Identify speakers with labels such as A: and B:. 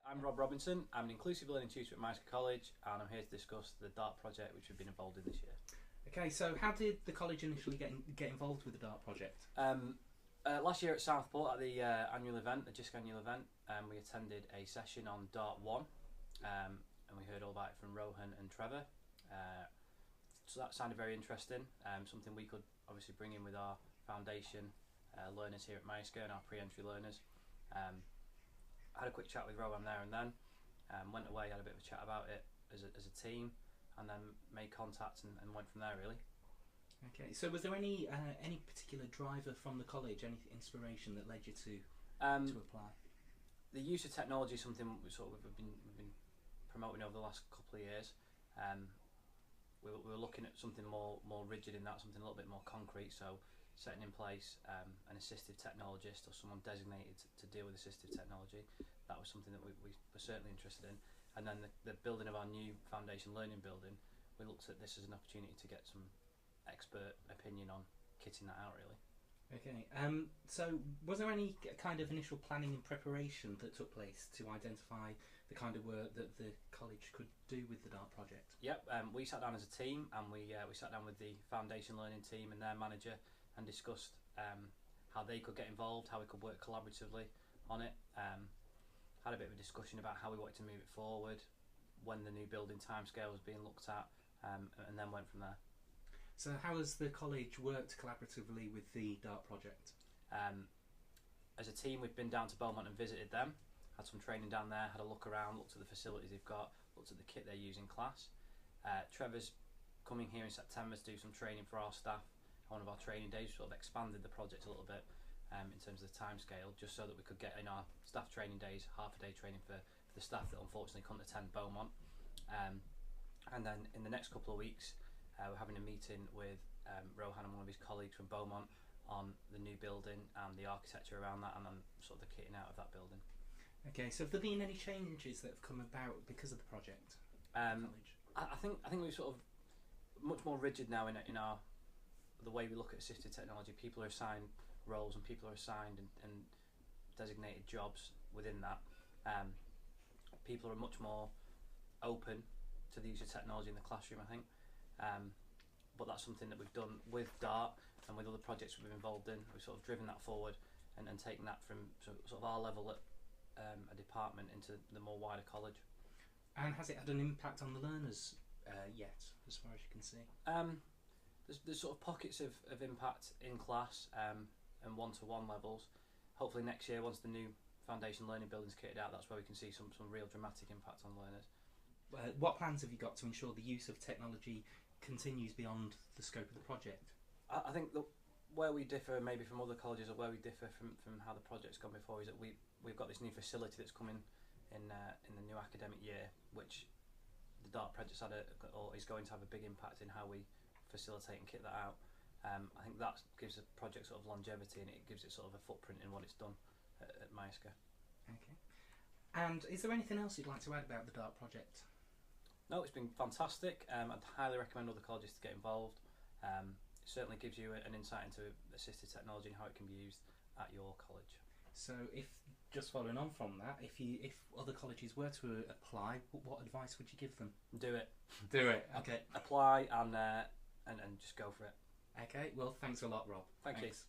A: I'm Rob Robinson. I'm an inclusive learning tutor at myerscough College, and I'm here to discuss the DART project which we've been involved in this year.
B: Okay, so how did the college initially get involved with the DART project?
A: Last year at Southport at the annual event, the JISC annual event, we attended a session on DART 1, and we heard all about it from Rohan and Trevor. So that sounded very interesting, something we could obviously bring in with our foundation learners here at myerscough and our pre-entry learners. I had a quick chat with Rohan there and then, went away, had a bit of a chat about it as a team, and then made contact and went from there really.
B: Okay, so was there any particular driver from the college, any inspiration that led you to apply?
A: The use of technology is something we've been promoting over the last couple of years. We were looking at something more rigid in that, something a little bit more concrete, so setting in place an assistive technologist or someone designated to deal with assistive technology. That was something that we were certainly interested in. And then the building of our new foundation learning building, we looked at this as an opportunity to get some expert opinion on kitting that out really.
B: Okay, so was there any kind of initial planning and preparation that took place to identify the kind of work that the college could do with the DART project?
A: Yep, we sat down as a team, and we sat down with the foundation learning team and their manager and discussed how they could get involved, how we could work collaboratively on it. Had a bit of a discussion about how we wanted to move it forward, when the new building timescale was being looked at, and then went from there.
B: So how has the college worked collaboratively with the DART project?
A: As a team, we've been down to Beaumont and visited them, had some training down there, had a look around, looked at the facilities they've got, looked at the kit they use in class. Trevor's coming here in September to do some training for our staff on one of our training days. Sort of expanded the project a little bit in terms of the timescale, just so that we could get in our staff training days, half a day training for the staff that unfortunately couldn't attend Beaumont. And then in the next couple of weeks, we're having a meeting with Rohan and one of his colleagues from Beaumont on the new building and the architecture around that, and then sort of the kitting out of that building.
B: Okay, so have there been any changes that have come about because of the project? College?
A: I think we're sort of much more rigid now in our the way we look at assistive technology. People are assigned roles and people are assigned and designated jobs within that. People are much more open to the use of technology in the classroom, I think. But that's something that we've done with DART and with other projects we've been involved in. We've sort of driven that forward and taken that from sort of our level at a department into the more wider college.
B: And has it had an impact on the learners yet, as far as you can see?
A: There's sort of pockets of impact in class and one-to-one levels. Hopefully next year, once the new foundation learning building's kitted out, that's where we can see some real dramatic impact on learners.
B: What plans have you got to ensure the use of technology continues beyond the scope of the project?
A: I think where we differ maybe from other colleges, or where we differ from how the project's gone before, is that we've got this new facility that's coming in the new academic year, which the DART project's is going to have a big impact in how we facilitate and kit that out. I think that gives the project sort of longevity, and it gives it sort of a footprint in what it's done at myerscough. Okay.
B: And is there anything else you'd like to add about the DART project?
A: No, it's been fantastic. I'd highly recommend other colleges to get involved. It certainly gives you an insight into assistive technology and how it can be used at your college.
B: So, just following on from that, if other colleges were to apply, what advice would you give them?
A: Do it.
B: Do it. Okay.
A: Apply and just go for it.
B: Okay. Well, thanks a lot, Rob.
A: Thanks.